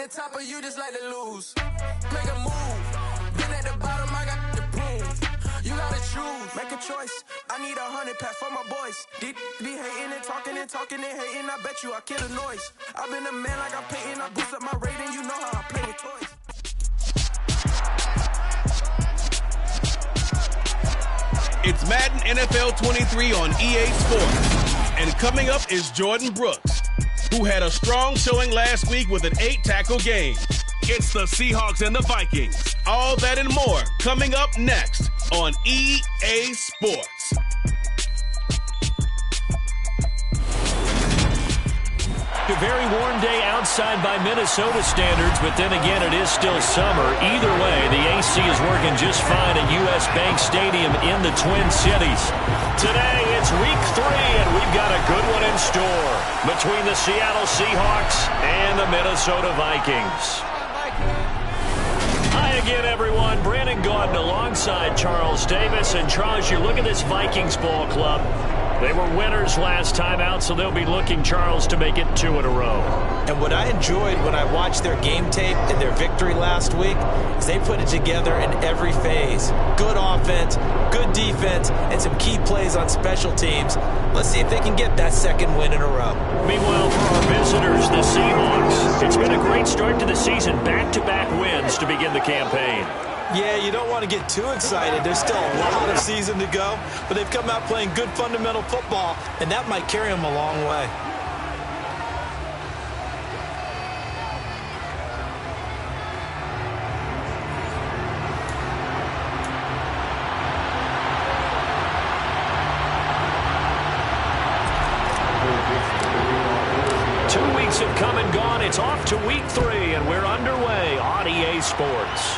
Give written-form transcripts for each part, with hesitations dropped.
the top, or you just like to lose. Make a move. Been at the bottom, I got the proof. You gotta choose. Make a choice. I need 100 pack for my boys. Be hating and talking and talking and hating. I bet you I kill the noise. I've been a man like I'm painting. I boost up my rating. You know how I play with toys. It's Madden NFL 23 on EA Sports. And coming up is Jordan Brooks, who had a strong showing last week with an 8-tackle game. It's the Seahawks and the Vikings. All that and more coming up next on EA Sports. A very warm day outside by Minnesota standards, but then again, it is still summer. Either way, the AC is working just fine at U.S. Bank Stadium in the Twin Cities. Today, it's week 3, and we've got a good one in store between the Seattle Seahawks and the Minnesota Vikings. Hi again, everyone. Brandon Gaudin alongside Charles Davis. And Charles, you look at this Vikings ball club. They were winners last time out, so they'll be looking, Charles, to make it 2 in a row. And what I enjoyed when I watched their game tape and their victory last week is they put it together in every phase. Good offense, good defense, and some key plays on special teams. Let's see if they can get that second win in a row. Meanwhile, for our visitors, the Seahawks, it's been a great start to the season. Back-to-back wins to begin the campaign. Yeah, you don't want to get too excited. There's still a lot of season to go, but they've come out playing good fundamental football, and that might carry them a long way. Have come and gone. It's off to week 3, and we're underway on EA Sports.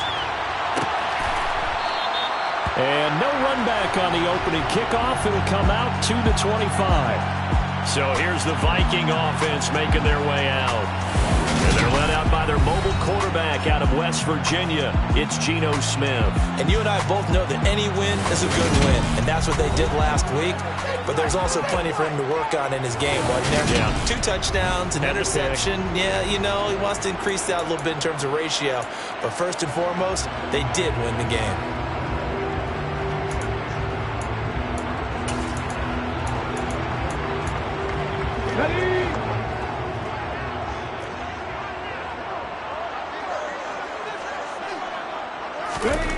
And no run back on the opening kickoff. It'll come out to the 25. So here's the Viking offense making their way out. And they're led out by their mobile quarterback out of West Virginia. It's Geno Smith. And you and I both know that any win is a good win, and that's what they did last week. But there's also plenty for him to work on in his game, wasn't there? Yeah. 2 touchdowns, an interception. Yeah, you know, he wants to increase that a little bit in terms of ratio. But first and foremost, they did win the game.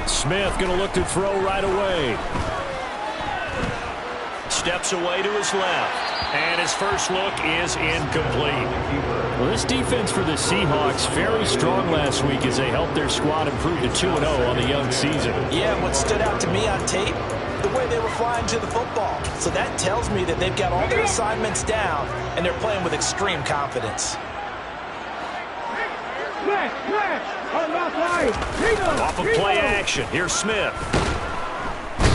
Smith going to look to throw right away. Steps away to his left. And his first look is incomplete. Well, this defense for the Seahawks very strong last week as they helped their squad improve to 2-0 on the young season. Yeah, and what stood out to me on tape, the way they were flying to the football. So that tells me that they've got all their assignments down, and they're playing with extreme confidence. Off of play action, here's Smith.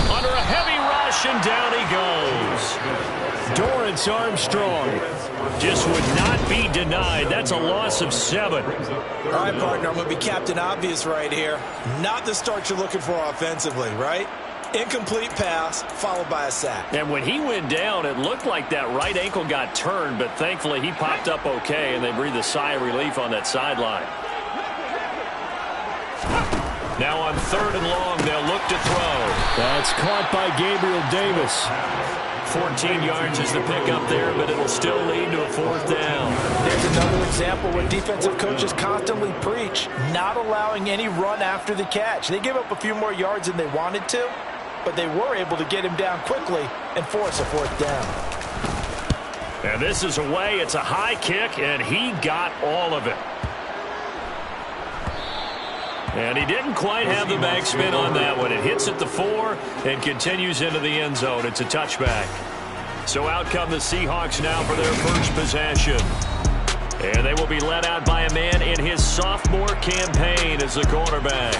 Under a heavy rush, and down he goes. Dorrance Armstrong just would not be denied. That's a loss of 7. All right, partner, I'm going to be Captain Obvious right here. Not the start you're looking for offensively, right? Incomplete pass, followed by a sack. And when he went down, it looked like that right ankle got turned, but thankfully he popped up okay, and they breathed a sigh of relief on that sideline. Now on 3rd and long, they'll look to throw. That's caught by Gabriel Davis. 14 yards is the pickup there, but it'll still lead to a 4th down. There's another example where defensive coaches constantly preach, not allowing any run after the catch. They gave up a few more yards than they wanted to, but they were able to get him down quickly and force a 4th down. And this is away. It's a high kick, and he got all of it. And he didn't quite have the backspin on that one. It hits at the 4 and continues into the end zone. It's a touchback. So out come the Seahawks now for their first possession. And they will be led out by a man in his sophomore campaign as the quarterback.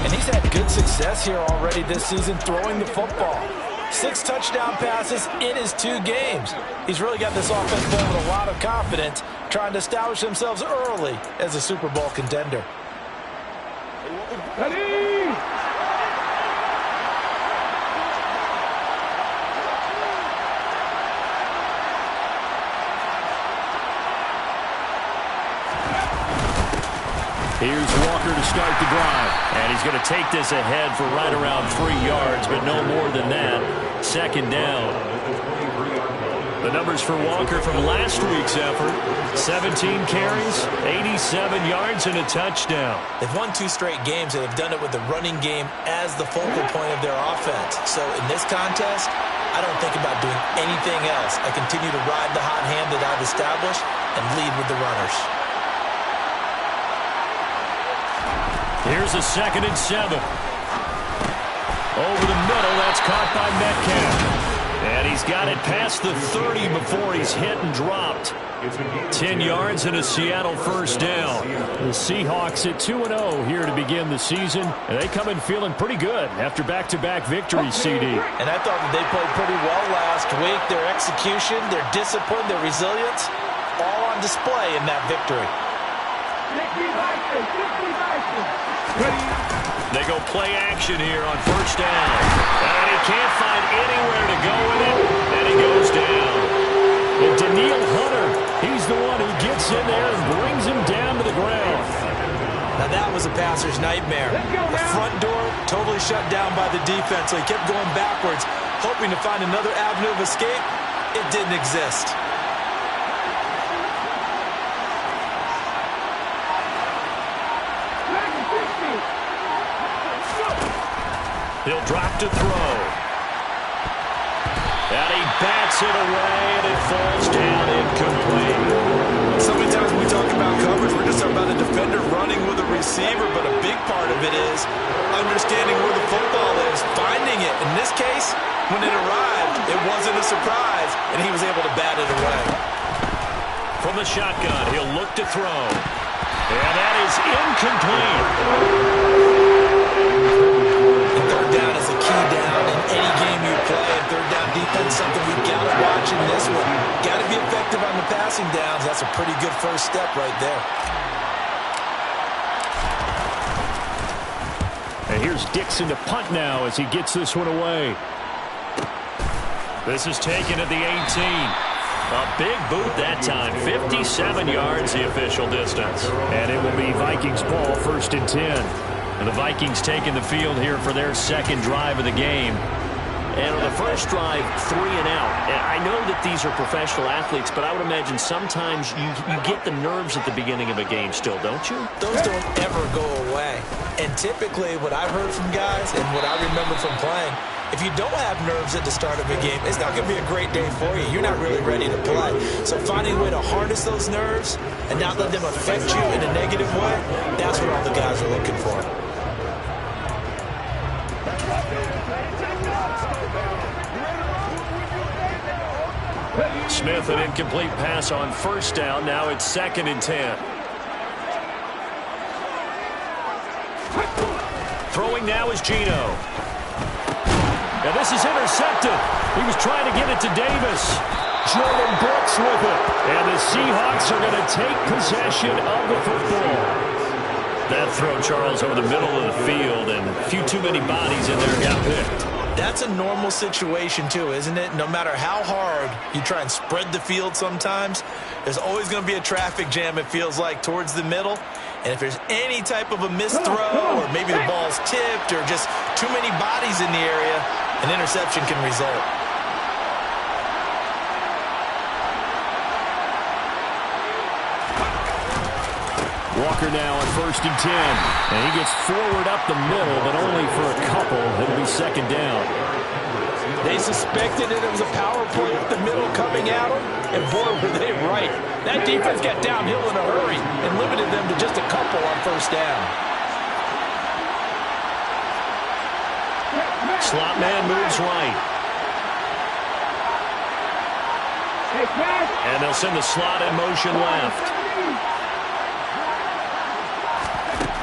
And he's had good success here already this season throwing the football. 6 touchdown passes in his 2 games. He's really got this offense playing with a lot of confidence, trying to establish themselves early as a Super Bowl contender. Ready! Here's Walker to start the drive. And he's going to take this ahead for right around 3 yards, but no more than that. Second down. The numbers for Walker from last week's effort: 17 carries, 87 yards, and a touchdown. They've won 2 straight games, and they've done it with the running game as the focal point of their offense. So in this contest, I don't think about doing anything else. I continue to ride the hot hand that I've established and lead with the runners. Here's a 2nd and 7. Over the middle, that's caught by Metcalf. And he's got it past the 30 before he's hit and dropped. 10 yards and a Seattle first down. The Seahawks at 2-0 here to begin the season. And they come in feeling pretty good after back-to-back victories, CD. And I thought that they played pretty well last week. Their execution, their discipline, their resilience, all on display in that victory. They go play action here on first down. And he can't find anywhere to go with it. And he goes down. And Daniil Hunter, he's the one who gets in there and brings him down to the ground. Now that was a passer's nightmare. The front door totally shut down by the defense, so he kept going backwards, hoping to find another avenue of escape. It didn't exist. He'll drop to throw. And he bats it away, and it falls down incomplete. So many times when we talk about coverage, we're just talking about a defender running with a receiver, but a big part of it is understanding where the football is, finding it. In this case, when it arrived, it wasn't a surprise, and he was able to bat it away. From the shotgun, he'll look to throw. And that is incomplete. Third down is a key down in any game you play, and third down defense, something we've got to watch in this one. Got to be effective on the passing downs. That's a pretty good first step right there. And here's Dixon to punt now as he gets this one away. This is taken at the 18. A big boot that time. 57 yards the official distance. And it will be Vikings ball, 1st and 10. And the Vikings taking the field here for their second drive of the game. And on the first drive, 3 and out. And I know that these are professional athletes, but I would imagine sometimes you get the nerves at the beginning of a game still, don't you? Those don't ever go away. And typically what I've heard from guys and what I remember from playing, if you don't have nerves at the start of a game, it's not going to be a great day for you. You're not really ready to play. So finding a way to harness those nerves and not let them affect you in a negative way, that's what all the guys are looking for. Smith, an incomplete pass on first down. Now it's 2nd and 10. Throwing now is Geno. Now this is intercepted. He was trying to get it to Davis. Jordan Brooks with it. And the Seahawks are going to take possession of the football. That throw, Charles, over the middle of the field, and a few too many bodies in there got picked. That's a normal situation too, isn't it? No matter how hard you try and spread the field sometimes, there's always going to be a traffic jam, it feels like, towards the middle. And if there's any type of a missed throw, or maybe the ball's tipped, or just too many bodies in the area, an interception can result. Walker now on 1st and 10. And he gets forward up the middle, but only for a couple. It'll be 2nd down. They suspected it was a power play up the middle coming at them, and boy, were they right. That defense got downhill in a hurry and limited them to just a couple on first down. Slot man moves right. And they'll send the slot in motion left.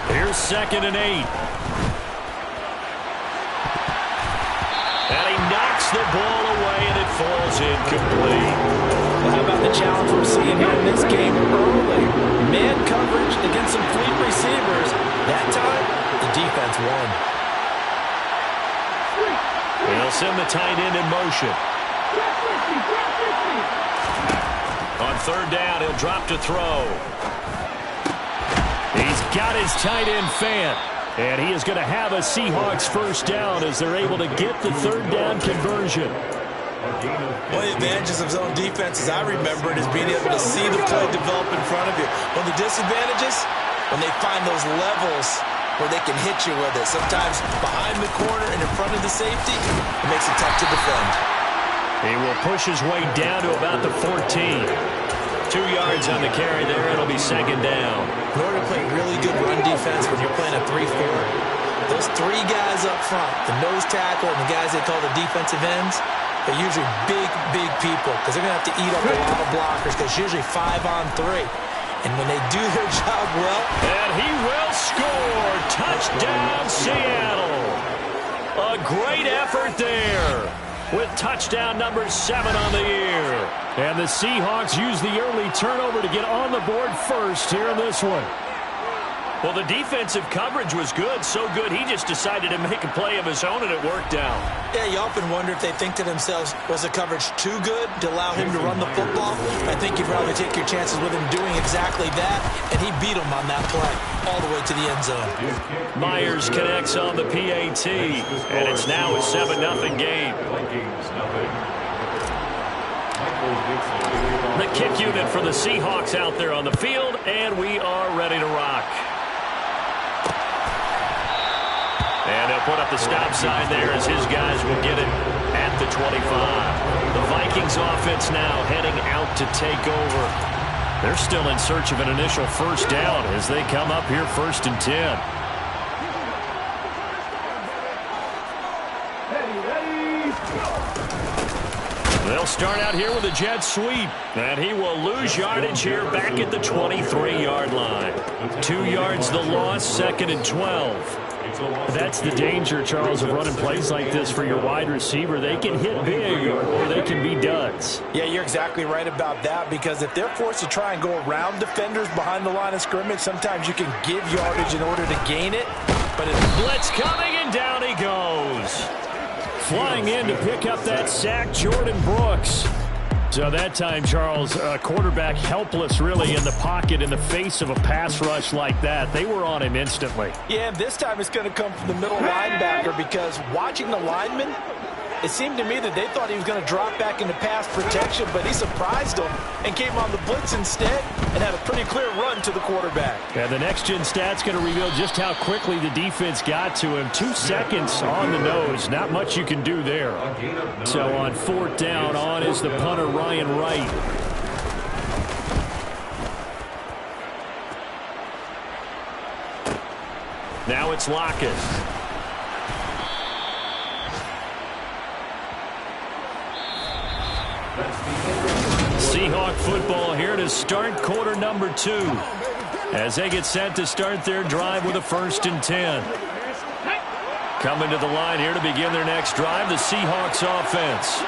Here's 2nd and 8. And he knocks the ball away, and it falls incomplete. Well, how about the challenge we're seeing here in this game early? Man coverage against some fleet receivers. That time, the defense won. They'll send the tight end in motion. On 3rd down, he'll drop to throw. He's got his tight end fan. And he is going to have a Seahawks first down as they're able to get the third down conversion. One of the advantages of zone defense, as I remember it, is being able to see the play develop in front of you. One of the disadvantages, when they find those levels where they can hit you with it. Sometimes behind the corner and in front of the safety, it makes it tough to defend. He will push his way down to about the 14. 2 yards on the carry there. It'll be second down. In order to play really good run defense when you're playing a 3-4, those 3 guys up front, the nose tackle and the guys they call the defensive ends, they're usually big, big people because they're going to have to eat up a lot of blockers because it's usually 5-on-3. And when they do their job well... And he will score! Touchdown, Seattle! A great effort there with touchdown number 7 on the year. And the Seahawks use the early turnover to get on the board first here in this one. Well, the defensive coverage was good, so good he just decided to make a play of his own, and it worked out. Yeah, you often wonder if they think to themselves, was the coverage too good to allow him to run the football? I think you'd rather take your chances with him doing exactly that, and he beat him on that play all the way to the end zone. Myers connects on the PAT, and it's now a 7-0 game. The kick unit for the Seahawks out there on the field, and we are ready to rock. And they'll put up the stop sign there as his guys will get it at the 25. The Vikings offense now heading out to take over. They're still in search of an initial first down as they come up here 1st and 10. They'll start out here with a jet sweep, and he will lose yardage here back at the 23-yard line. 2 yards the loss, 2nd and 12. That's the danger, Charles, of running plays like this for your wide receiver. They can hit big or they can be duds. Yeah, you're exactly right about that, because if they're forced to try and go around defenders behind the line of scrimmage, sometimes you can give yardage in order to gain it. But blitz coming, and down he goes. Flying in to pick up that sack, Jordan Brooks. So that time, Charles, quarterback helpless really in the pocket in the face of a pass rush like that. They were on him instantly. Yeah, and this time it's going to come from the middle linebacker, because watching the lineman, it seemed to me that they thought he was going to drop back into pass protection, but he surprised them and came on the blitz instead and had a pretty clear run to the quarterback. Yeah, the next-gen stat's going to reveal just how quickly the defense got to him. 2 seconds on the nose. Not much you can do there. So on 4th down, on is the punter, Ryan Wright. Now it's Lockett. Seahawk football here to start quarter number 2 as they get set to start their drive with a 1st and 10. Coming to the line here to begin their next drive, the Seahawks offense.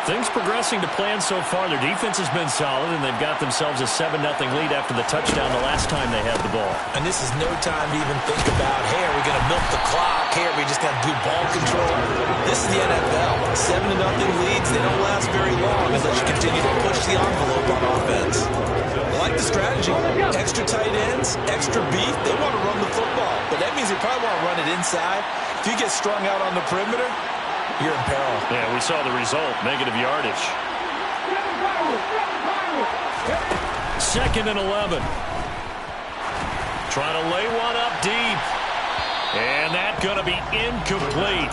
Things progressing to plan so far. Their defense has been solid, and they've got themselves a 7-0 lead after the touchdown the last time they had the ball. And this is no time to even think about, hey, are we going to milk the clock? Hey, are we just going to do ball control? This is the NFL. 7-0 leads, they don't last very long unless you continue to push the envelope on offense. I like the strategy. Extra tight ends, extra beef. They want to run the football, but that means they probably want to run it inside. If you get strung out on the perimeter, you're in peril. Yeah, we saw the result, negative yardage. 2nd and 11. Trying to lay one up deep. And that's going to be incomplete.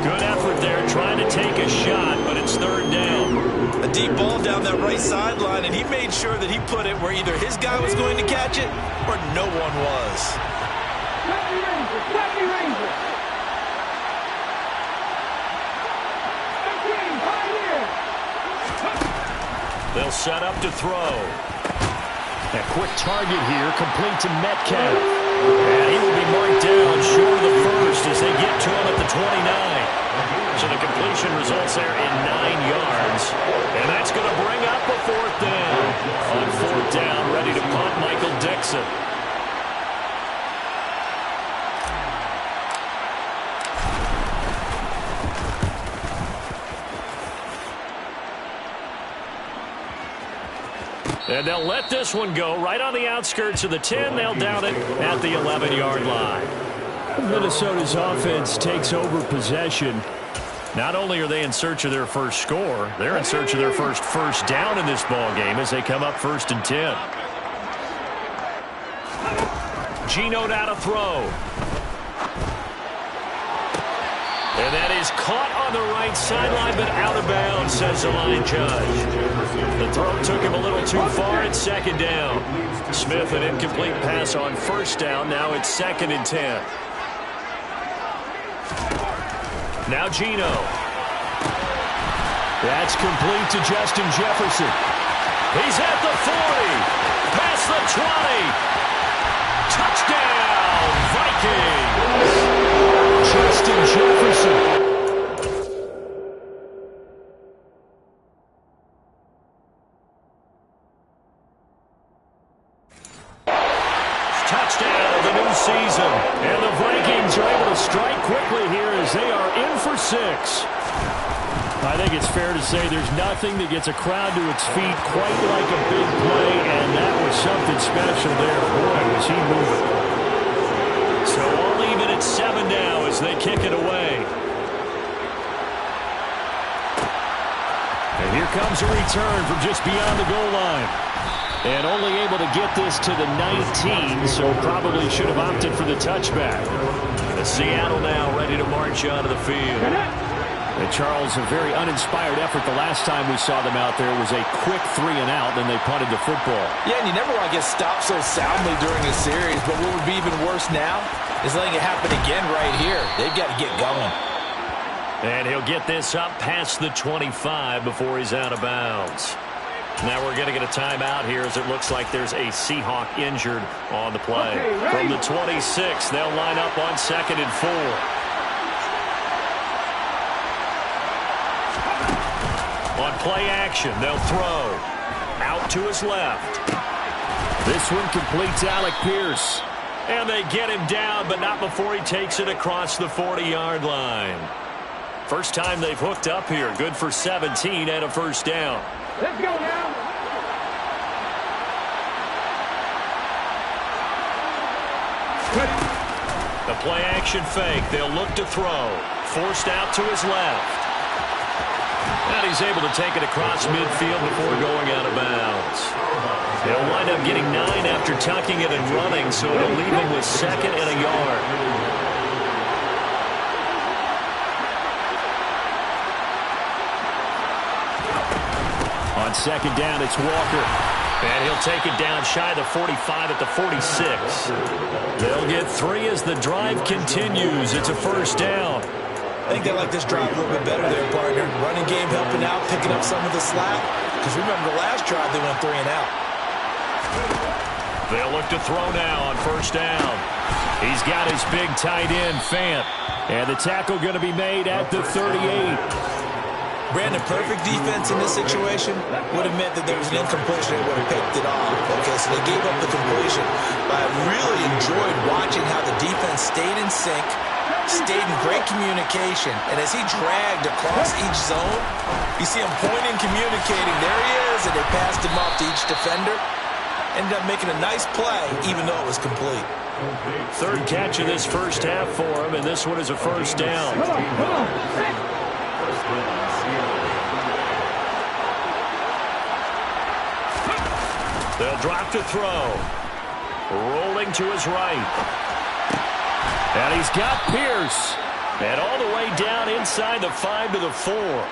Good effort there, trying to take a shot, but it's 3rd down. A deep ball down that right sideline, and he made sure that he put it where either his guy was going to catch it or no one was. They'll set up to throw. A quick target here, complete to Metcalf. And he will be marked down short of the first as they get to him at the 29. So the completion results there in 9 yards. And that's going to bring up a 4th down. On 4th down, ready to punt, Michael Dixon. And they'll let this one go right on the outskirts of the 10. They'll down it at the 11-yard line. Minnesota's offense takes over possession. Not only are they in search of their first score, they're in search of their first down in this ball game as they come up 1st and 10. Geno now to throw. And that is caught on the right sideline, but out of bounds, says the line judge. The throw took him a little too far. It's 2nd down. Smith, an incomplete pass on 1st down. Now it's 2nd and 10. Now Geno. That's complete to Justin Jefferson. He's at the 40. Past the 20. Touchdown, Vikings. Justin Jefferson. Touchdown of the new season. And the Vikings are able to strike quickly here as they are in for 6. I think it's fair to say there's nothing that gets a crowd to its feet quite like a big play, and that was something special there. Boy, was he moving. So all even at 7 now as they kick it away. And here comes a return from just beyond the goal line. And only able to get this to the 19, so probably should have opted for the touchback. The Seattle now ready to march onto the field. And Charles, a very uninspired effort the last time we saw them out there. It was a quick 3 and out, then they punted the football. Yeah, and you never want to get stopped so soundly during a series, but what would be even worse now is letting it happen again right here. They've got to get going. And he'll get this up past the 25 before he's out of bounds. Now we're going to get a timeout here as it looks like there's a Seahawk injured on the play. From the 26, they'll line up on 2nd and 4. On play action, they'll throw. Out to his left. This one completes Alec Pierce. And they get him down, but not before he takes it across the 40-yard line. First time they've hooked up here. Good for 17 and a 1st down. Let's go now. The play action fake. They'll look to throw. Forced out to his left. And he's able to take it across midfield before going out of bounds. He'll wind up getting 9 after tucking it and running, so it'll leave him with 2nd and a yard. On 2nd down, it's Walker. And he'll take it down shy of the 45 at the 46. They'll get 3 as the drive continues. It's a 1st down. I think they like this drive a little bit better there, partner. Running game helping out, picking up some of the slack. Because remember the last drive, they went 3 and out. They'll look to throw now on 1st down. He's got his big tight end, Fant. And the tackle going to be made at the 38. Brandon, perfect defense in this situation would have meant that there was an incompletion and would have picked it off. Okay, so they gave up the completion. But I really enjoyed watching how the defense stayed in sync, stayed in great communication, and as he dragged across each zone, you see him pointing, communicating. There he is, and they passed him off to each defender. Ended up making a nice play, even though it was complete. 3rd catch of this 1st half for him, and this one is a 1st down. They'll drop to throw. Rolling to his right. And he's got Pierce. And all the way down inside the 5 to the 4.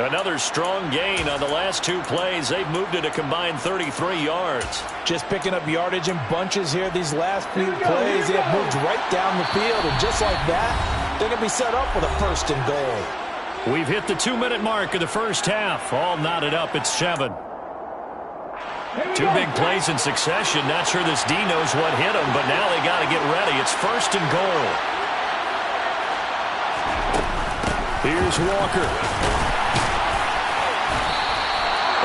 Another strong gain on the last 2 plays. They've moved it a combined 33 yards. Just picking up yardage in bunches here. These last few plays, they have moved right down the field. And just like that, they're going to be set up with a 1st and goal. We've hit the 2-minute mark of the 1st half. All knotted up at 7. 2 big plays in succession. Not sure this D knows what hit him, but now they got to get ready. It's 1st and goal. Here's Walker.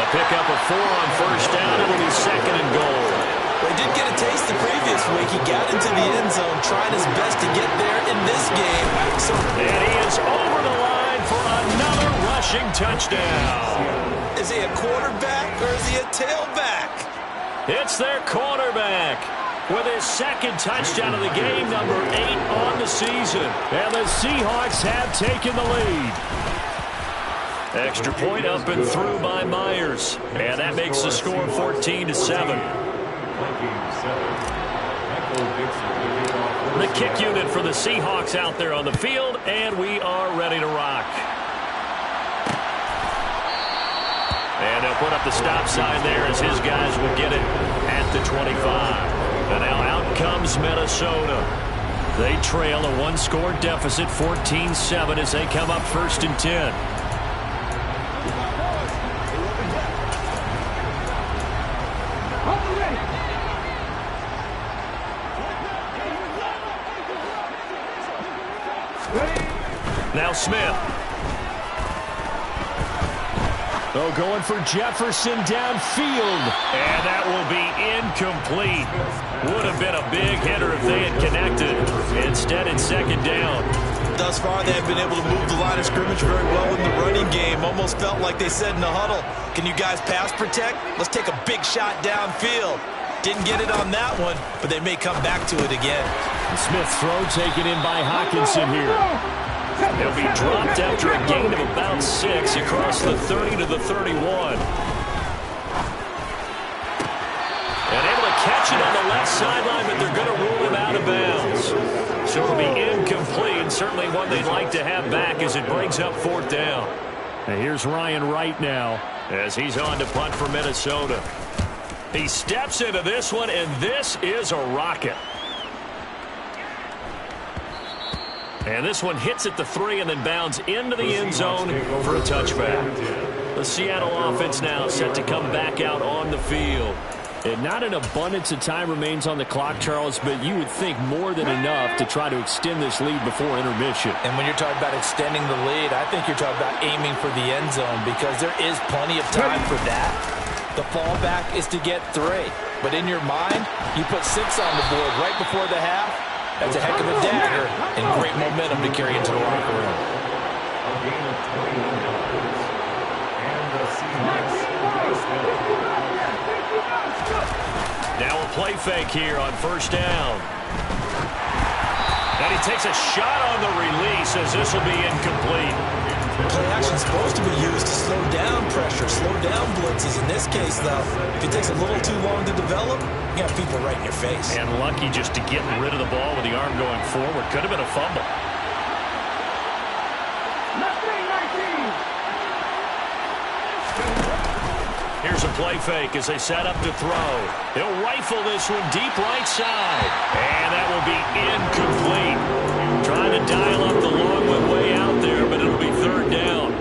A pickup of 4 on 1st down. It'll be 2nd and goal. Well, he did get a taste the previous week. He got into the end zone, trying his best to get there in this game. And he is over the line for another rushing touchdown. Is he a quarterback or is he a tailback? It's their quarterback with his second touchdown of the game, number 8 on the season. And the Seahawks have taken the lead. Extra point up and through by Myers. And that makes the score 14-7. The kick unit for the Seahawks out there on the field, and we are ready to rock. And they'll put up the stop sign there as his guys will get it at the 25. And now out comes Minnesota. They trail a one-score deficit, 14-7, as they come up 1st and 10. Now Smith. Oh, going for Jefferson downfield. And that will be incomplete. Would have been a big hitter if they had connected. Instead, it's 2nd down. Thus far, they have been able to move the line of scrimmage very well in the running game. Almost felt like they said in the huddle, can you guys pass protect? Let's take a big shot downfield. Didn't get it on that one, but they may come back to it again. Smith's throw taken in by Hawkinson here. They'll be dropped after a gain of about 6 across the 30 to the 31. And able to catch it on the left sideline, but they're going to rule him out of bounds. So it'll be incomplete, certainly one they'd like to have back as it brings up 4th down. And here's Ryan Wright now as he's on to punt for Minnesota. He steps into this one, and this is a rocket. And this one hits at the 3 and then bounds into the end zone for a touchback. The Seattle offense now set to come back out on the field. And not an abundance of time remains on the clock, Charles, but you would think more than enough to try to extend this lead before intermission. And when you're talking about extending the lead, I think you're talking about aiming for the end zone because there is plenty of time for that. The fallback is to get 3. But in your mind, you put 6 on the board right before the half. That's a heck of a dagger and great momentum to carry into the locker room. Now a play fake here on 1st down. And he takes a shot on the release as this will be incomplete. Play action is supposed to be used to slow down pressure, slow down blitzes. In this case, though, if it takes a little too long to develop, you have people right in your face. And lucky just to get rid of the ball with the arm going forward. Could have been a fumble. Here's a play fake as they set up to throw. He'll rifle this one deep right side. And that will be incomplete. Trying to dial up the long one way out there, but it'll be 3rd down.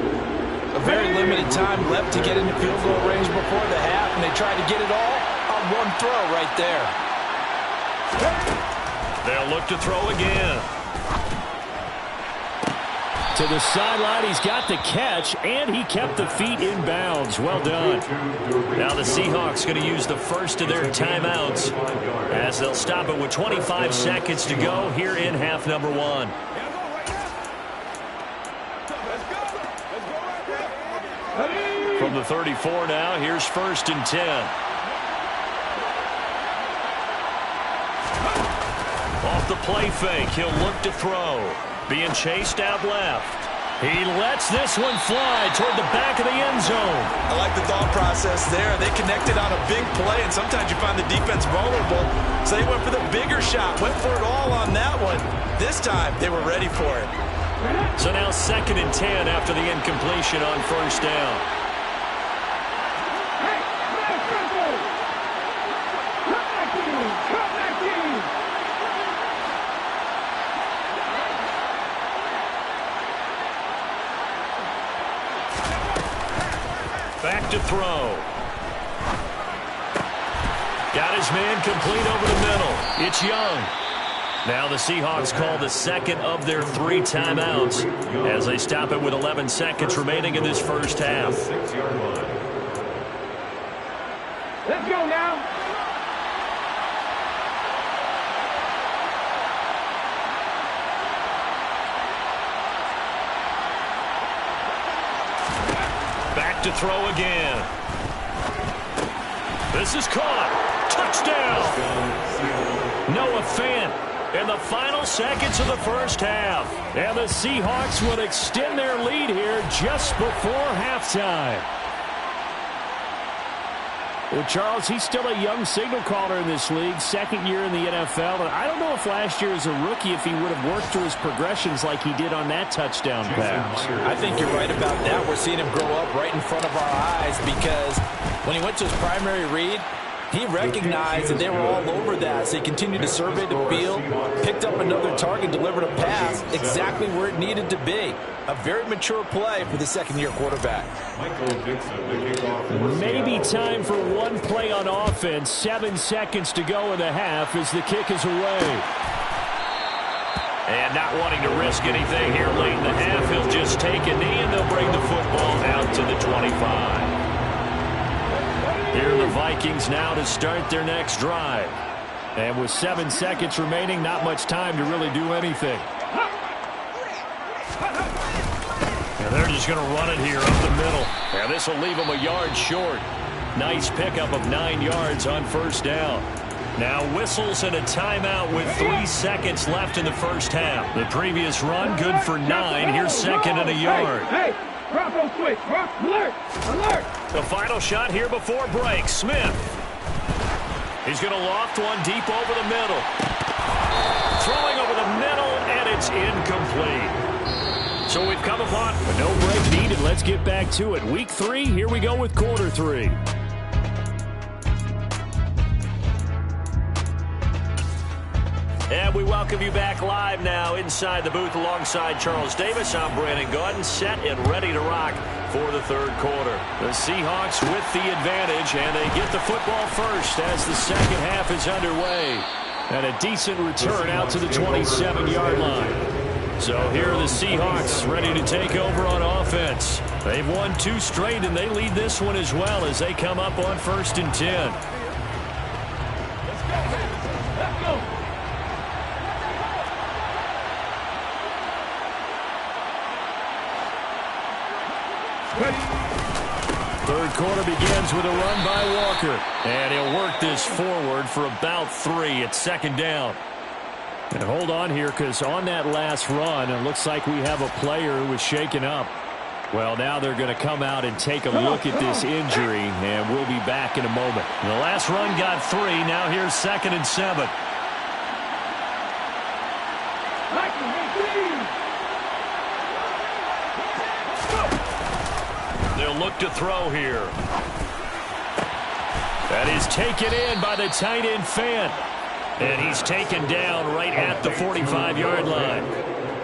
A very limited time left to get into field goal range before the half, and they tried to get it all on one throw right there. They'll look to throw again. To the sideline, he's got the catch, and he kept the feet in bounds. Well done. Now the Seahawks going to use the first of their timeouts as they'll stop it with 25 seconds to go here in half number 1. From the 34 now, here's 1st and 10. Off the play fake, he'll look to throw. Being chased out left. He lets this one fly toward the back of the end zone. I like the thought process there. They connected on a big play, and sometimes you find the defense vulnerable. So they went for the bigger shot, went for it all on that one. This time, they were ready for it. So now 2nd and 10 after the incompletion on 1st down. Back to throw. Got his man complete over the middle. It's Young. Now the Seahawks call the 2nd of their 3 timeouts as they stop it with 11 seconds remaining in this first half. Let's go now. to throw again. This is caught. Touchdown. Noah Fant in the final seconds of the first half. And the Seahawks will extend their lead here just before halftime. Well, Charles, he's still a young signal caller in this league, second year in the NFL. And I don't know if last year as a rookie, if he would have worked through his progressions like he did on that touchdown pass. I think you're right about that. We're seeing him grow up right in front of our eyes because when he went to his primary read, he recognized that they were all over that, so he continued to survey the field, picked up another target, delivered a pass exactly where it needed to be. A very mature play for the second-year quarterback. Maybe time for one play on offense. 7 seconds to go in the half as the kick is away. And not wanting to risk anything here late in the half, he'll just take a knee and they'll bring the football out to the 25. Here are the Vikings now to start their next drive. And with 7 seconds remaining, not much time to really do anything. And they're just going to run it here up the middle. And this will leave them a yard short. Nice pickup of 9 yards on first down. Now whistles and a timeout with 3 seconds left in the first half. The previous run good for 9. Here's second and a yard. Hey. Drop on switch. Alert! Alert! The final shot here before break. Smith. He's going to loft one deep over the middle. Throwing over the middle, and it's incomplete. So we've come upon a no break needed. Let's get back to it. Week 3, here we go with quarter 3. And we welcome you back live now inside the booth alongside Charles Davis. I'm Brandon Gaudin, set and ready to rock for the third quarter. The Seahawks with the advantage, and they get the football first as the second half is underway. And a decent return out to the 27-yard line. So here are the Seahawks ready to take over on offense. They've won 2 straight, and they lead this one as well as they come up on 1st and 10. Let's go! Third quarter begins with a run by Walker. And he'll work this forward for about 3. It's second down. And hold on here because on that last run, it looks like we have a player who was shaken up. Well, now they're going to come out and take a look at this injury, and we'll be back in a moment. The last run got 3. Now here's 2nd and 7. They'll look to throw here. That is taken in by the tight end Fant. And he's taken down right at the 45-yard line.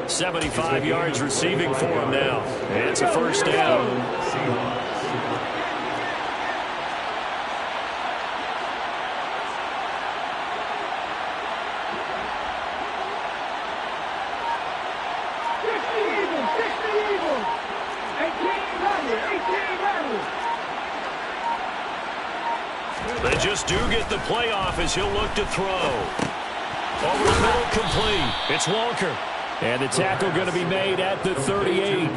75 yards receiving for him now. And it's a first down. They just do get the playoff as he'll look to throw. Over the middle, complete. It's Walker. And the tackle going to be made at the 38.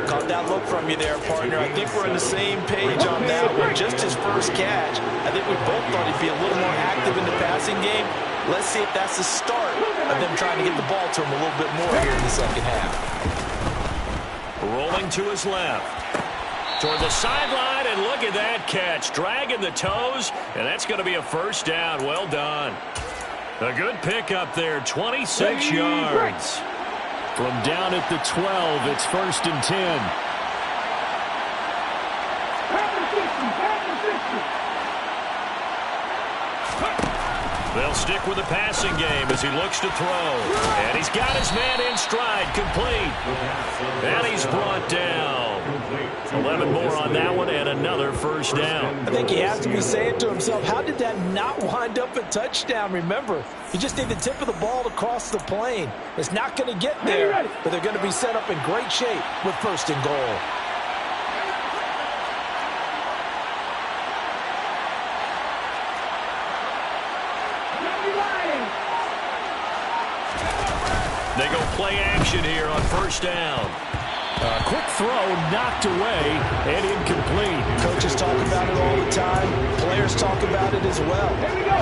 Caught that look from you there, partner. I think we're on the same page on that one. Just his first catch. I think we both thought he'd be a little more active in the passing game. Let's see if that's the start of them trying to get the ball to him a little bit more here in the second half. Rolling to his left. Toward the sideline, and look at that catch. Dragging the toes, and that's going to be a first down. Well done. A good pickup there, 26 yards. From down at the 12, it's 1st and 10. They'll stick with the passing game as he looks to throw. And he's got his man in stride, complete. And he's brought down. 11 more on that one and another first down. I think he has to be saying to himself, how did that not wind up a touchdown? Remember, you just need the tip of the ball to cross the plane. It's not going to get there, but they're going to be set up in great shape with 1st and goal. They go play action here on 1st down. Quick throw knocked away and incomplete. Coaches talk about it all the time. Players talk about it as well.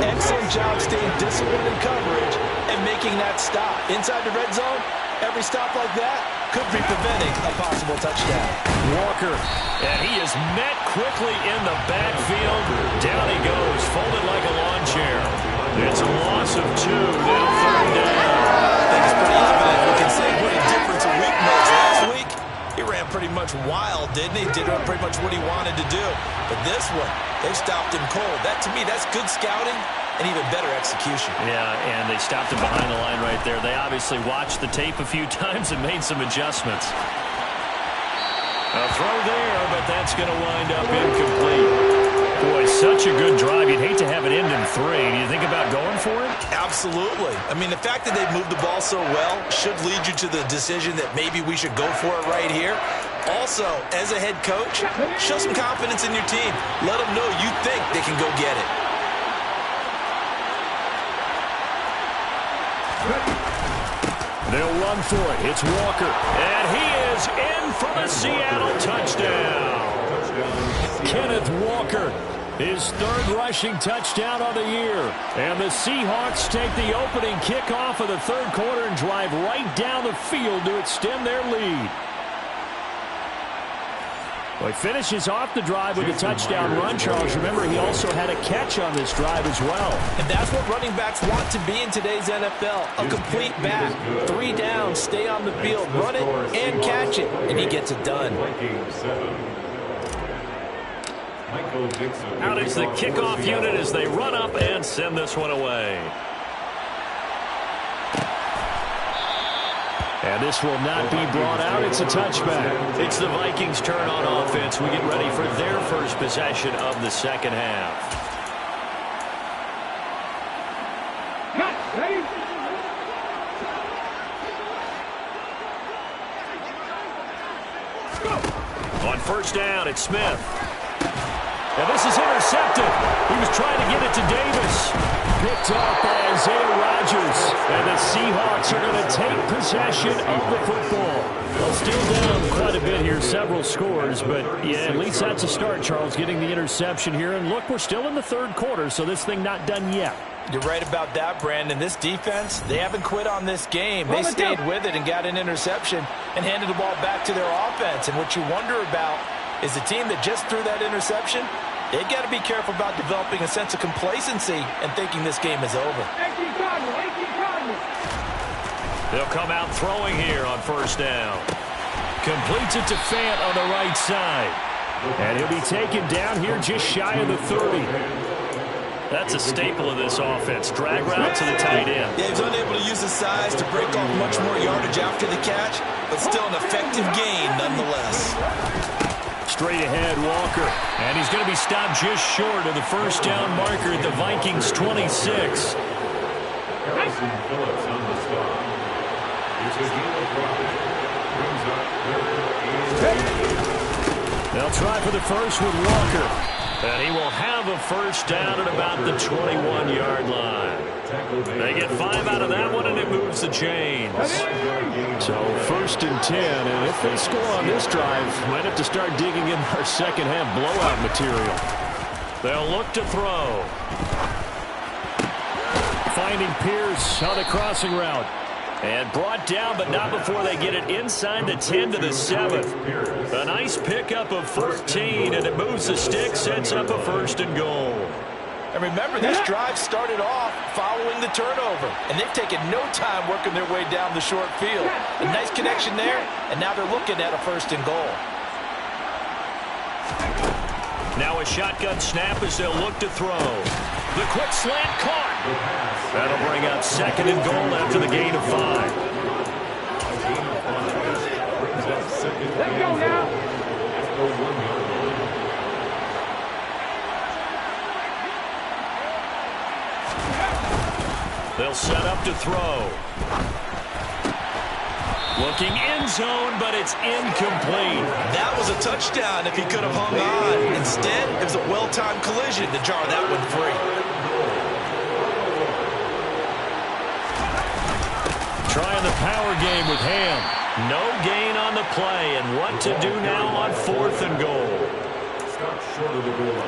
Excellent job staying disciplined in coverage and making that stop. Inside the red zone, every stop like that could be preventing a possible touchdown. Walker, and he is met quickly in the backfield. Down he goes, folded like a lawn chair. It's a loss of 2, now 3rd down. I think it's pretty evident. We can say what a difference a week makes. Last week, he ran pretty much wild, didn't he? Did pretty much what he wanted to do. But this one, they stopped him cold. That, to me, that's good scouting and even better execution. Yeah, and they stopped him behind the line right there. They obviously watched the tape a few times and made some adjustments. A throw there, but that's going to wind up incomplete. Boy, such a good drive. You'd hate to have it end in 3. Do you think about going for it? Absolutely. I mean, the fact that they moved the ball so well should lead you to the decision that maybe we should go for it right here. Also, as a head coach, show some confidence in your team. Let them know you think they can go get it. They'll run for it. It's Walker. And he is in for the Seattle touchdown. Kenneth Walker, his 3rd rushing touchdown of the year. And the Seahawks take the opening kickoff of the 3rd quarter and drive right down the field to extend their lead. Well, he finishes off the drive with a touchdown run, Charles. Remember, he also had a catch on this drive as well. And that's what running backs want to be in today's NFL. A complete back. 3 down, stay on the field, run it, and catch it. And he gets it done. Out is the kickoff unit as they run up and send this one away. And this will not be brought out. It's a touchback. It's the Vikings' turn on offense. We get ready for their first possession of the 2nd half. Ready? On 1st down, it's Smith. And this is intercepted. He was trying to get it to Davis. Picked up by Isaiah Rodgers. And the Seahawks are going to take possession of the football. Well, still down quite a bit here, several scores. But, yeah, at least that's a start, Charles, getting the interception here. And, look, we're still in the 3rd quarter, so this thing not done yet. You're right about that, Brandon. This defense, they haven't quit on this game. They stayed with it and got an interception and handed the ball back to their offense. And what you wonder about is the team that just threw that interception, they've got to be careful about developing a sense of complacency and thinking this game is over. They'll come out throwing here on 1st down. Completes it to Fant on the right side. And he'll be taken down here just shy of the 30. That's a staple of this offense. Drag route to the tight end. Yeah, he's unable to use his size to break off much more yardage after the catch, but still an effective gain nonetheless. Straight ahead, Walker. And he's going to be stopped just short of the 1st down marker at the Vikings 26. They'll try for the first with Walker. And he will have a 1st down at about the 21-yard line. They get 5 out of that one, and it moves the chains. So 1st and 10, and if they score on this drive, might have to start digging in our 2nd half blowout material. They'll look to throw. Finding Pierce on the crossing route. And brought down, but not before they get it inside the 10 to the 7. A nice pickup of 14, and it moves the stick, sets up a 1st and goal. And remember, this drive started off following the turnover, and they've taken no time working their way down the short field. A nice connection there, and now they're looking at a 1st and goal. Now a shotgun snap as they'll look to throw. The quick slant caught. That'll bring up 2nd and goal after the gain of 5. Let's go now. They'll set up to throw. Looking end zone, but it's incomplete. That was a touchdown if he could have hung on. Instead, it was a well-timed collision to jar that one free. Trying the power game with Ham. No gain on the play, and what to do now on 4th and goal.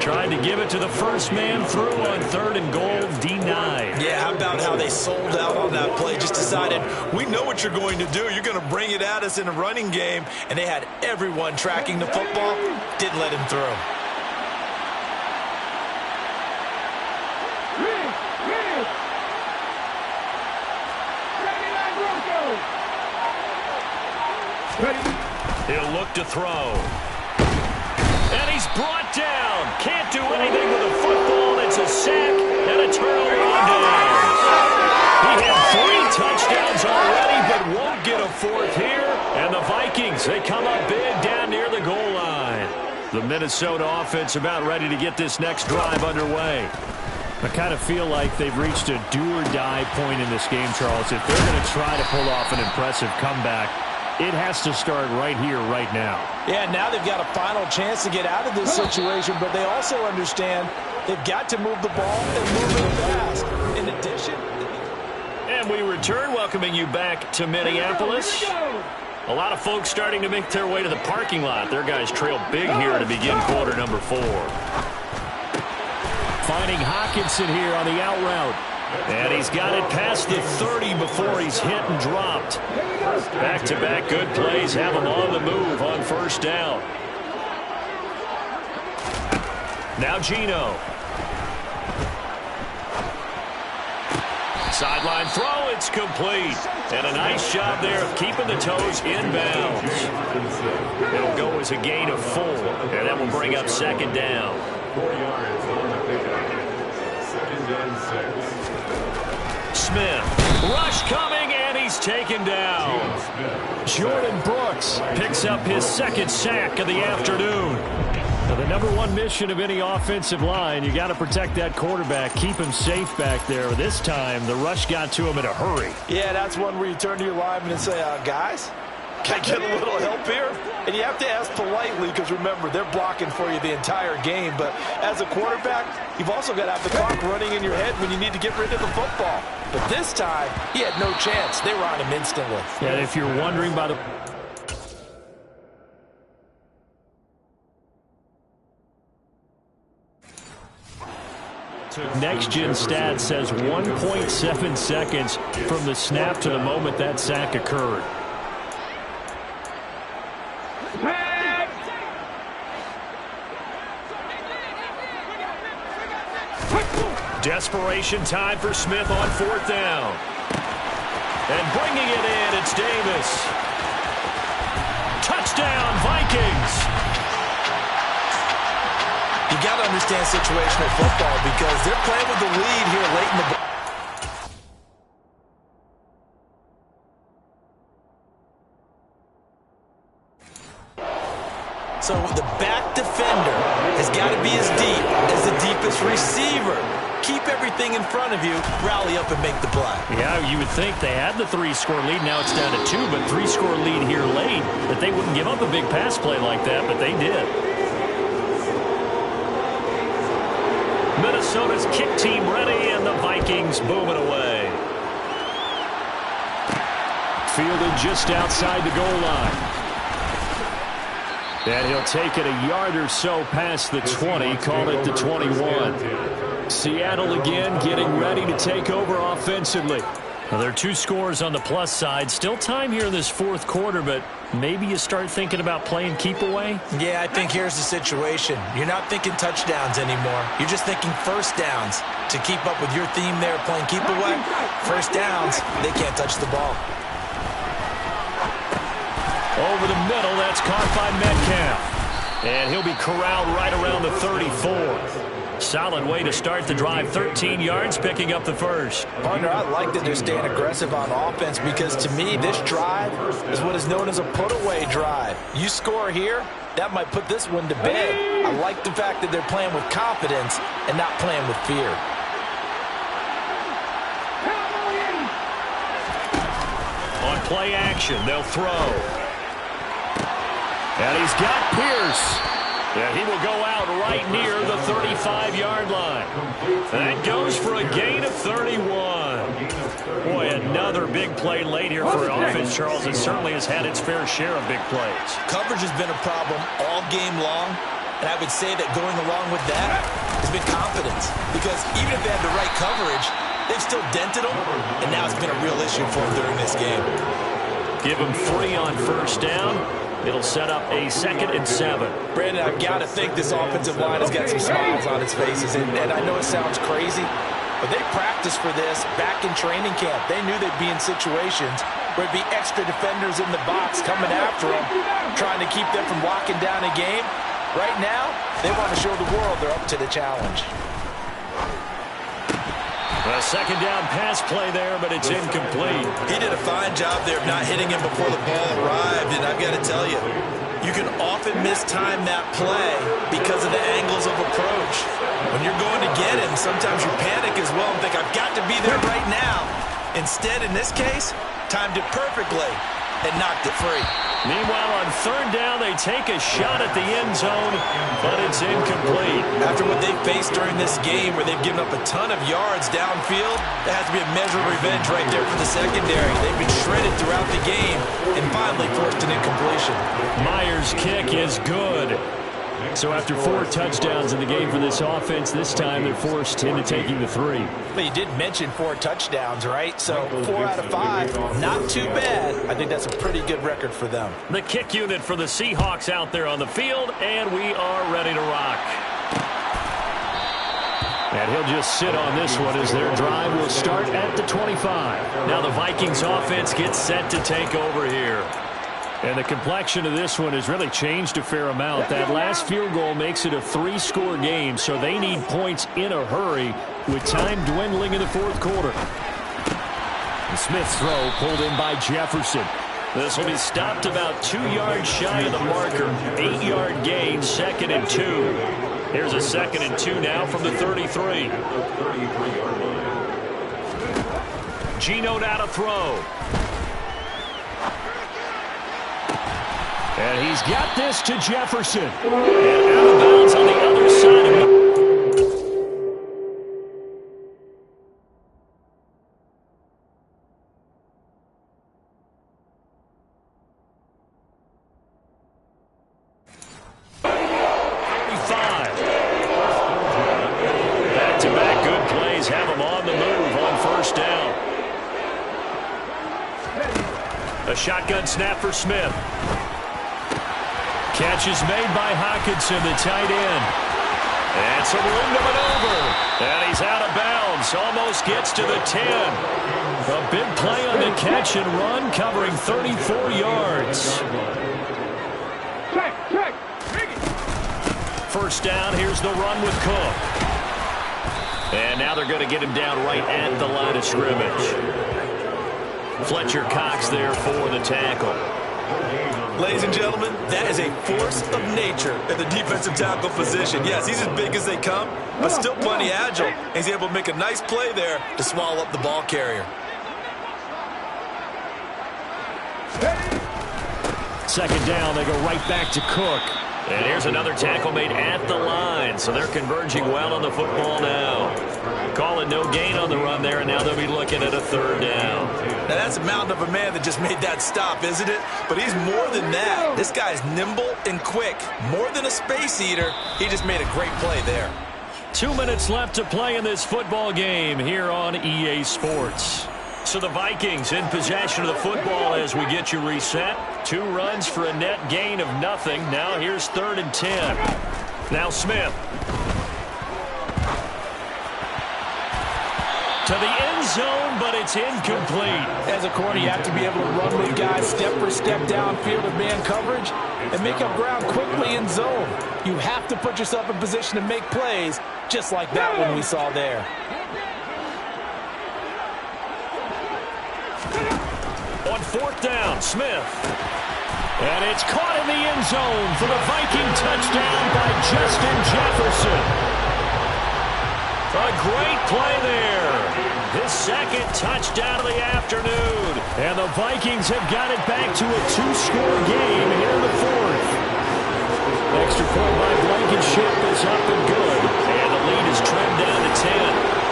Tried to give it to the first man through on 3rd and goal, denied. Yeah, how about how they sold out on that play, just decided, we know what you're going to do. You're going to bring it at us in a running game, and they had everyone tracking the football, didn't let him through. He'll look to throw. And he's brought down. Can't do anything with a football. It's a sack and a turnover on downs. He had 3 touchdowns already, but won't get a 4th here. And the Vikings, they come up big down near the goal line. The Minnesota offense about ready to get this next drive underway. I kind of feel like they've reached a do-or-die point in this game, Charles. If they're going to try to pull off an impressive comeback, it has to start right here, right now. Yeah, now they've got a final chance to get out of this situation, but they also understand they've got to move the ball and move it fast. In addition... And we return, welcoming you back to Minneapolis. A lot of folks starting to make their way to the parking lot. Their guys trail big here to begin quarter number 4. Finding Hawkinson here on the out route. And he's got it past the 30 before he's hit and dropped. Back-to-back good plays have him on the move on 1st down. Now Geno. Sideline throw, it's complete. And a nice job there of keeping the toes inbounds. It'll go as a gain of 4, and that will bring up 2nd down. 4 yards on the pickup. 2nd and 6. Smith, rush coming, and he's taken down. Jordan Brooks picks up his 2nd sack of the afternoon. Now, the number 1 mission of any offensive line, you got to protect that quarterback, keep him safe back there. This time, the rush got to him in a hurry. Yeah, that's one where you turn to your lineman and say, guys, can I get a little help here? And you have to ask politely because, remember, they're blocking for you the entire game. But as a quarterback, you've also got to have the clock running in your head when you need to get rid of the football. But this time, he had no chance. They were on him instantly. And if you're wondering about it, Next-gen stats says 1.7 seconds from the snap to the moment that sack occurred. Desperation time for Smith on 4th down. And bringing it in, it's Davis. Touchdown, Vikings. You got to understand situational football because they're playing with the lead here late in the ball. So the back defender has got to be as deep as the deepest receiver. Keep everything in front of you, rally up and make the play. Yeah, you would think they had the 3-score lead. Now it's down to 2, but 3-score lead here late, that they wouldn't give up a big pass play like that, but they did. Minnesota's kick team ready, and the Vikings booming away. Fielded just outside the goal line. And he'll take it a yard or so past the 20, call it the 21. Seattle again getting ready to take over offensively. Well, there are 2 scores on the plus side. Still time here in this 4th quarter, but maybe you start thinking about playing keep away? Yeah, I think here's the situation. You're not thinking touchdowns anymore. You're just thinking 1st downs. To keep up with your theme there, playing keep away, 1st downs, they can't touch the ball. Over the middle, that's caught by Metcalf. And he'll be corralled right around the 34. Solid way to start the drive. 13 yards, picking up the 1st. Partner, I like that they're staying aggressive on offense because, to me, this drive is what is known as a put-away drive. You score here, that might put this one to bed. I like the fact that they're playing with confidence and not playing with fear. On play action, they'll throw. And he's got Pierce. And he will go out right near the 35-yard line. That goes for a gain of 31. Boy, another big play late here for offense, Charles. It certainly has had its fair share of big plays. Coverage has been a problem all game long, and I would say that going along with that has been confidence. Because even if they had the right coverage, they've still dented them, and now it's been a real issue for them during this game. Give them 3 on first down. It'll set up a 2nd and 7. Brandon, I've got to think this offensive line has got some smiles on its faces. And I know it sounds crazy, but they practiced for this back in training camp. They knew they'd be in situations where it'd be extra defenders in the box coming after them, trying to keep them from locking down a game. Right now, they want to show the world they're up to the challenge. A 2nd down pass play there, but it's incomplete. He did a fine job there of not hitting him before the ball arrived, and I've got to tell you, you can often mistime that play because of the angles of approach. When you're going to get him, sometimes you panic as well and think, I've got to be there right now. Instead, in this case, timed it perfectly and knocked it free. Meanwhile, on 3rd down, they take a shot at the end zone, but it's incomplete. After what they faced during this game where they've given up a ton of yards downfield, that has to be a measure of revenge right there for the secondary. They've been shredded throughout the game and finally forced an incompletion. Myers' kick is good. So after 4 touchdowns in the game for this offense, this time they're forced into taking the 3. But you did mention 4 touchdowns, right? So 4 out of 5, not too bad. I think that's a pretty good record for them. The kick unit for the Seahawks out there on the field, and we are ready to rock. And he'll just sit on this one as their drive will start at the 25. Now the Vikings offense gets set to take over here. And the complexion of this one has really changed a fair amount. That last field goal makes it a 3-score game, so they need points in a hurry with time dwindling in the 4th quarter. And Smith's throw pulled in by Jefferson. This will be stopped about 2 yards shy of the marker. 8-yard gain, 2nd and 2. Here's a 2nd and 2 now from the 33. Geno now to throw. And he's got this to Jefferson. And out of bounds on the other side of it. Back-to-back good plays have him on the move on first down. A shotgun snap for Smith. Catch is made by Hockenson, the tight end. And some room to maneuver. And he's out of bounds. Almost gets to the 10. A big play on the catch and run, covering 34 yards. First down, here's the run with Cook. And now they're going to get him down right at the line of scrimmage. Fletcher Cox there for the tackle. Ladies and gentlemen, that is a force of nature at the defensive tackle position. Yes, he's as big as they come, but still plenty agile. He's able to make a nice play there to swallow up the ball carrier. 2nd down, they go right back to Cook. And here's another tackle made at the line, so they're converging well on the football now. Call it no gain on the run there, and now they'll be looking at a 3rd down. Now that's a mountain of a man that just made that stop, isn't it? But he's more than that. This guy's nimble and quick. More than a space eater, he just made a great play there. 2 minutes left to play in this football game here on EA Sports. So the Vikings in possession of the football as we get you reset. 2 runs for a net gain of nothing. Now here's 3rd and 10. Now Smith. To the end zone, but it's incomplete. As a corner, you have to be able to run with guys step for step downfield of man coverage and make up ground quickly in zone. You have to put yourself in position to make plays, just like that one we saw there. On 4th down, Smith. And it's caught in the end zone for the Viking touchdown by Justin Jefferson. A great play there. His 2nd touchdown of the afternoon. And the Vikings have got it back to a 2-score game here in the 4th. Extra point by Blankenship is up and good. And the lead is trimmed down to 10.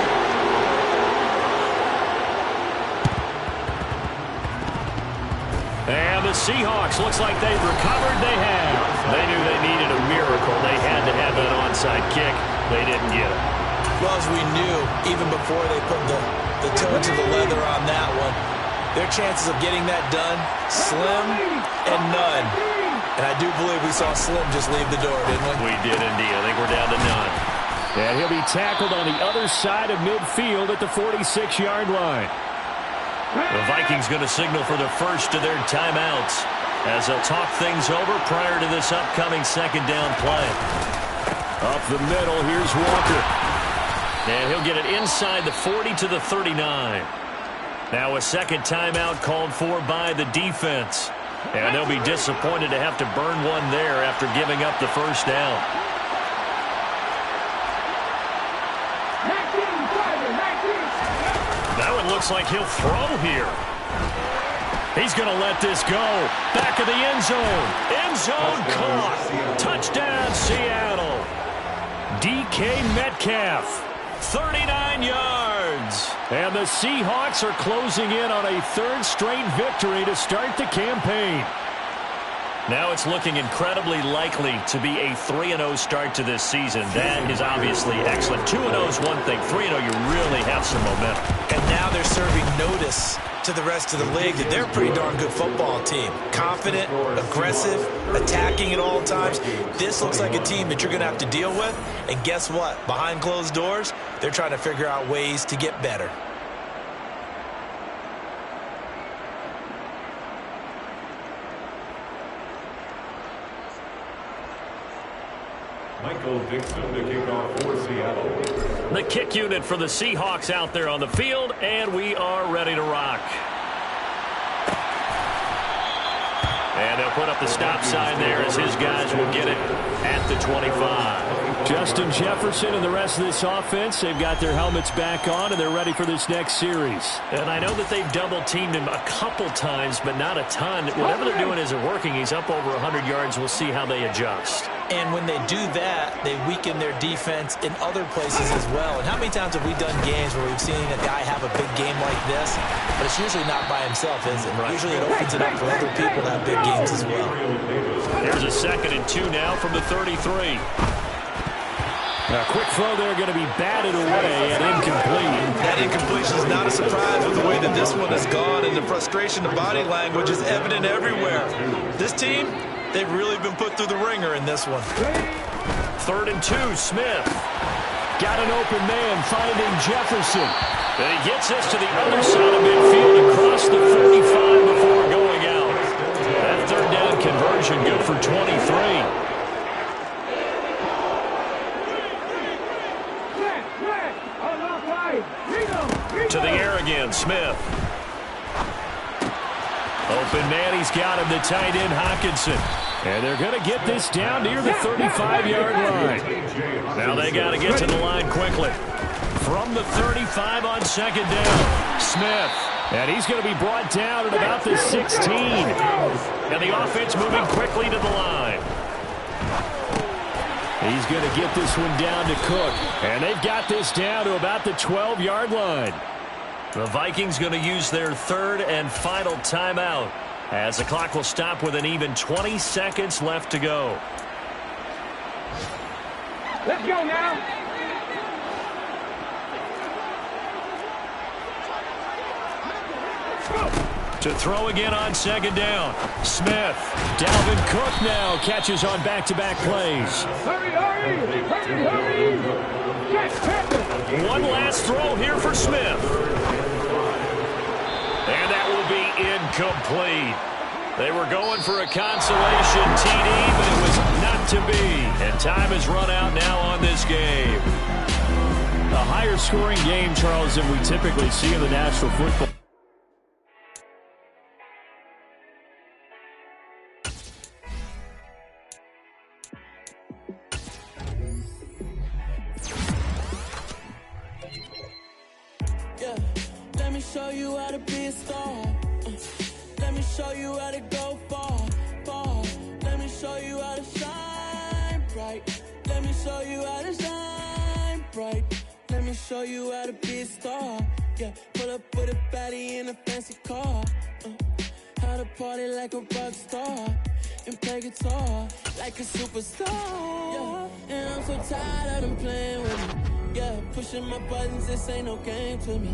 And the Seahawks, looks like they've recovered. They have. They knew they needed a miracle. They had to have that onside kick. They didn't get it. Well, as we knew, even before they put the toe to the leather on that one, their chances of getting that done, slim and none. And I do believe we saw Slim just leave the door, didn't we? We did indeed. I think we're down to none. And he'll be tackled on the other side of midfield at the 46-yard line. The Vikings going to signal for the first of their timeouts as they'll talk things over prior to this upcoming second down play. Up the middle, here's Walker. And he'll get it inside the 40 to the 39. Now a second timeout called for by the defense. And they'll be disappointed to have to burn one there after giving up the first down. Now it looks like he'll throw here. He's going to let this go. Back of the end zone. End zone caught. Touchdown, Seattle. DK Metcalf, 39 yards. And the Seahawks are closing in on a third straight victory to start the campaign. Now it's looking incredibly likely to be a 3-0 start to this season. That is obviously excellent. 2-0 is one thing. 3-0, you really have some momentum. And now they're serving notice to the rest of the league that they're a pretty darn good football team. Confident, aggressive, attacking at all times. This looks like a team that you're going to have to deal with. And guess what? Behind closed doors, they're trying to figure out ways to get better. Michael Dixon to kick off for Seattle. The kick unit for the Seahawks out there on the field, and we are ready to rock. And they'll put up the stop sign there as his guys will get it at the 25. Justin Jefferson and the rest of this offense, they've got their helmets back on, and they're ready for this next series. And I know that they've double-teamed him a couple times, but not a ton. Whatever they're doing isn't working. He's up over 100 yards. We'll see how they adjust. And when they do that, they weaken their defense in other places as well. And how many times have we done games where we've seen a guy have a big game like this, but it's usually not by himself, is it? Right. Usually it opens it up for other people to have big games as well. Here's a 2nd and 2 now from the 33. A quick throw there going to be batted away and incomplete. That incompletion is not a surprise with the way that this one has gone, and the frustration of body language is evident everywhere. This team, they've really been put through the ringer in this one. 3rd and 2, Smith. Got an open man finding Jefferson. And he gets this to the other side of midfield across the 45 before going out. That 3rd down conversion good for 23. To the air again, Smith. Open man, he's got him, the tight end, Hockenson. And they're going to get this down near the 35-yard line. Now they got to get to the line quickly. From the 35 on 2nd down, Smith. And he's going to be brought down at about the 16. And the offense moving quickly to the line. He's going to get this one down to Cook. And they've got this down to about the 12-yard line. The Vikings going to use their 3rd and final timeout as the clock will stop with an even 20 seconds left to go. Let's go now. To throw again on 2nd down. Smith. Dalvin Cook now catches on back-to-back plays. Hurry, hurry, hurry, hurry. One last throw here for Smith. And that will be incomplete. They were going for a consolation TD, but it was not to be. And time has run out now on this game. A higher scoring game, Charles, than we typically see in the National Football. Show you how to be a star. Let me show you how to go far, far. Let me show you how to shine. show you how to shine bright. Let me show you how to be a star. Yeah, pull up with a baddie in a fancy car. How to party like a rock star and play guitar like a superstar. Yeah, and I'm so tired of them playing with me. Yeah, pushing my buttons, this ain't no game to me.